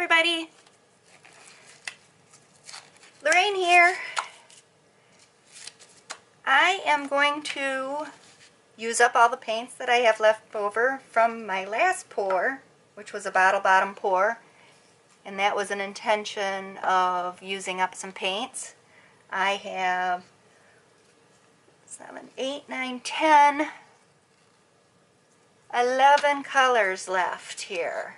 everybody. Lorraine here. I am going to use up all the paints that I have left over from my last pour, which was a bottle bottom pour, and that was an intention of using up some paints. I have 7, 8, 9, 10, 11 colors left here.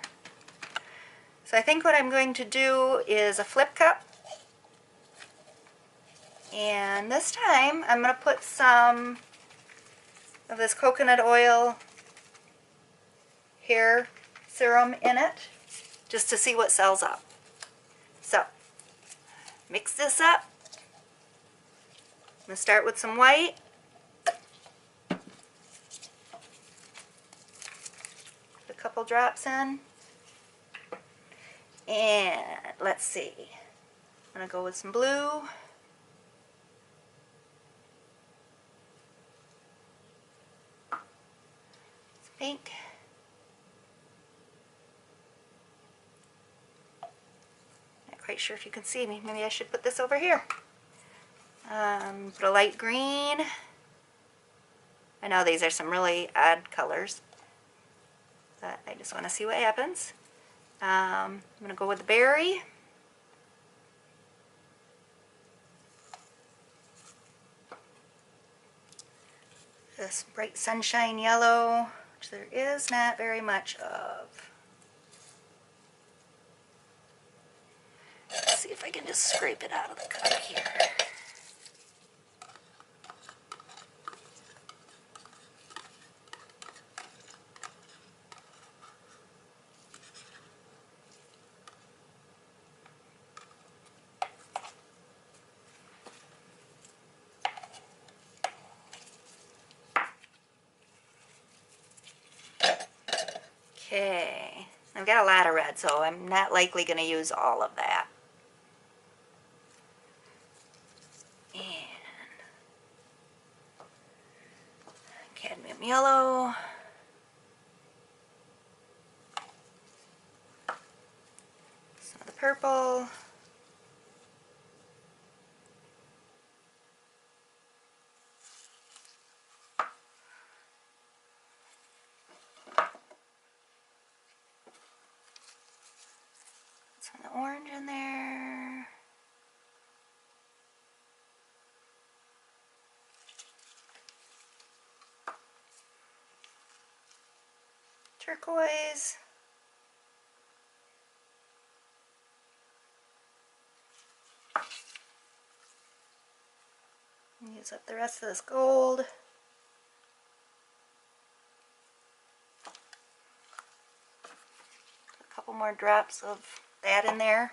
So I think what I'm going to do is a flip cup, and this time I'm going to put some of this coconut oil hair serum in it just to see what sells up. So mix this up. I'm going to start with some white. Put a couple drops in. And let's see. I'm going to go with some blue. Some pink. Not quite sure if you can see me. Maybe I should put this over here. Put a light green. I know these are some really odd colors, but I just want to see what happens. I'm going to go with the berry. This bright sunshine yellow, which there is not very much of. Let's see if I can just scrape it out of the cup here. Okay, I've got a lot of red, so I'm not likely going to use all of that. And cadmium yellow. Some of the purple. Some of the orange in there. Turquoise. Use up the rest of this gold. A couple more drops of that in there.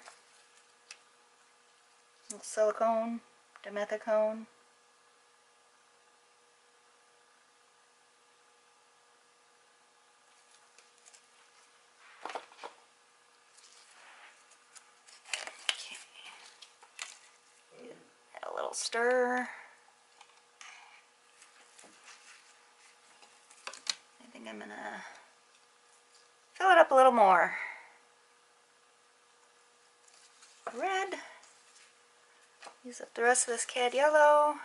A little silicone, dimethicone. Okay. Add a little stir. I think I'm gonna fill it up a little more. Red. Use up the rest of this cad yellow.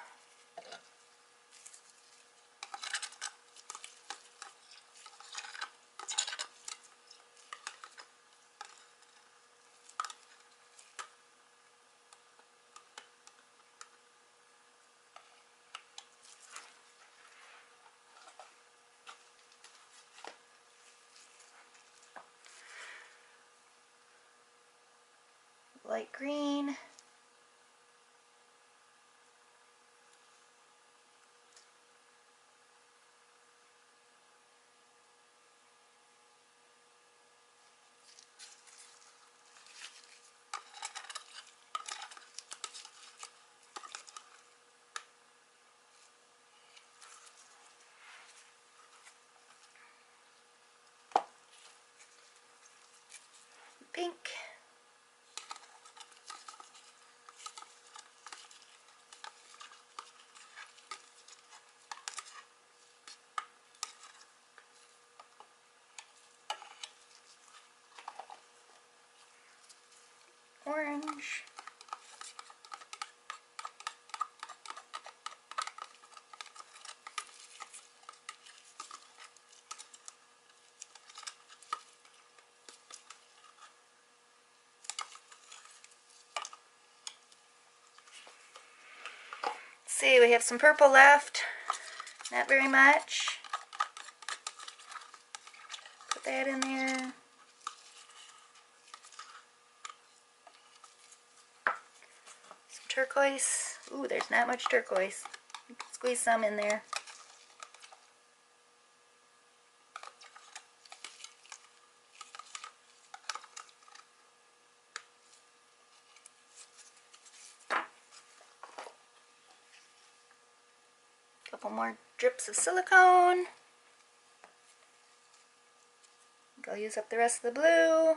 Light green. Pink. orange. See, we have some purple left. Not very much. Put that in there. Some turquoise. Ooh, there's not much turquoise. Squeeze some in there. Couple more drips of silicone. I'll use up the rest of the blue.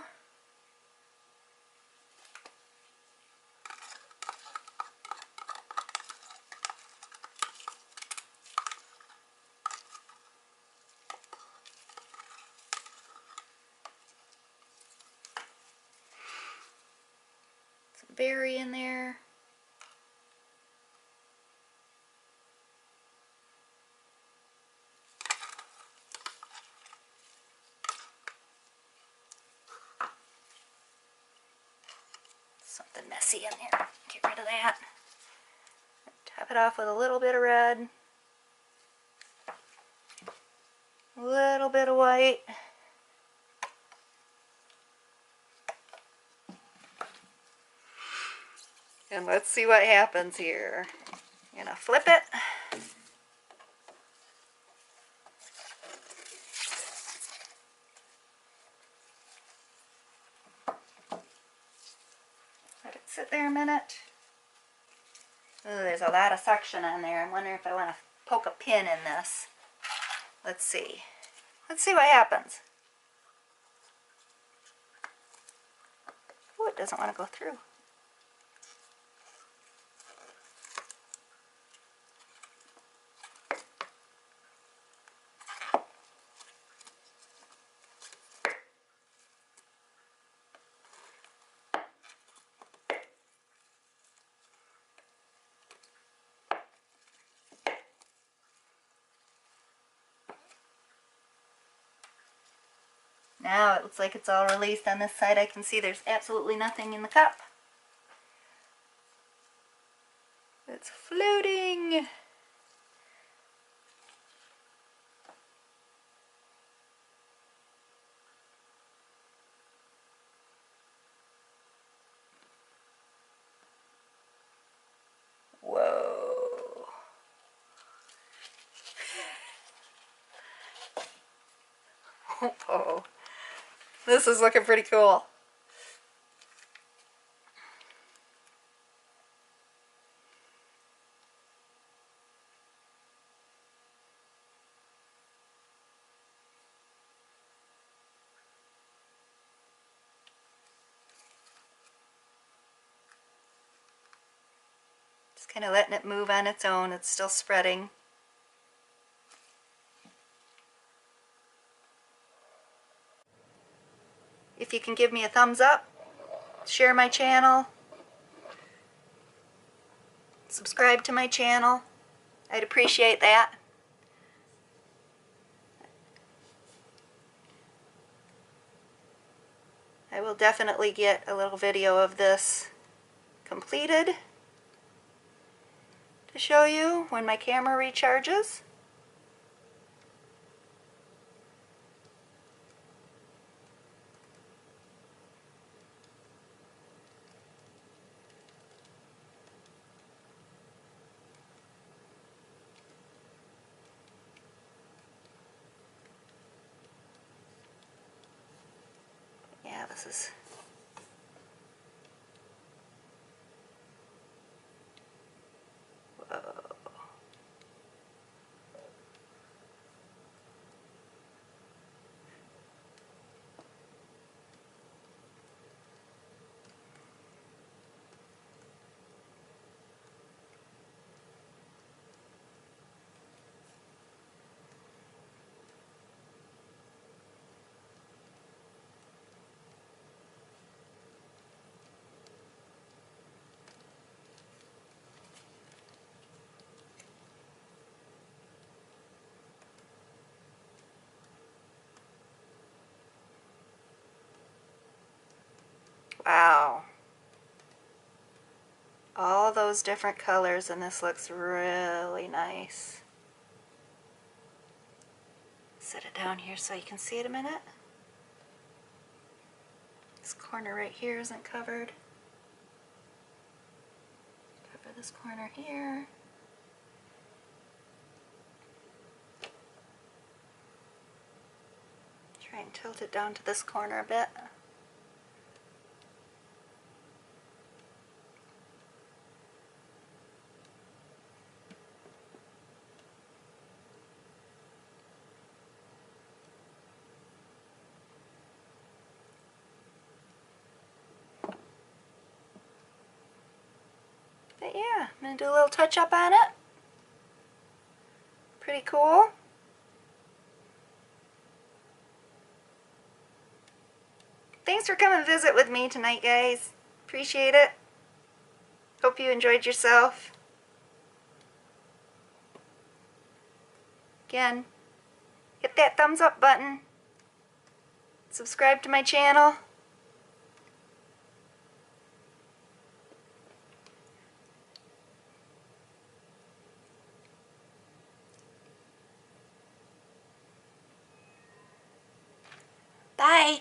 Some berry in there. Something messy in there. Get rid of that. Top it off with a little bit of red. A little bit of white. And let's see what happens here. I'm gonna flip it. Let it sit there a minute. Ooh, there's a lot of suction on there. I'm wondering if I want to poke a pin in this. Let's see. Let's see what happens. Ooh, it doesn't want to go through. Now it looks like it's all released on this side. I can see there's absolutely nothing in the cup. It's floating. Whoa. Oh. This is looking pretty cool. Just kind of letting it move on its own. It's still spreading. If you can give me a thumbs up, share my channel, subscribe to my channel, I'd appreciate that. I will definitely get a little video of this completed to show you when my camera recharges. Yeah, this is... Whoa. all those different colors, and this looks really nice. Set it down here so you can see it a minute. This corner right here isn't covered. Cover this corner here. Try and tilt it down to this corner a bit. But yeah, I'm going to do a little touch up on it. Pretty cool. Thanks for coming to visit with me tonight, guys. Appreciate it. Hope you enjoyed yourself. Again, hit that thumbs up button. Subscribe to my channel. Bye.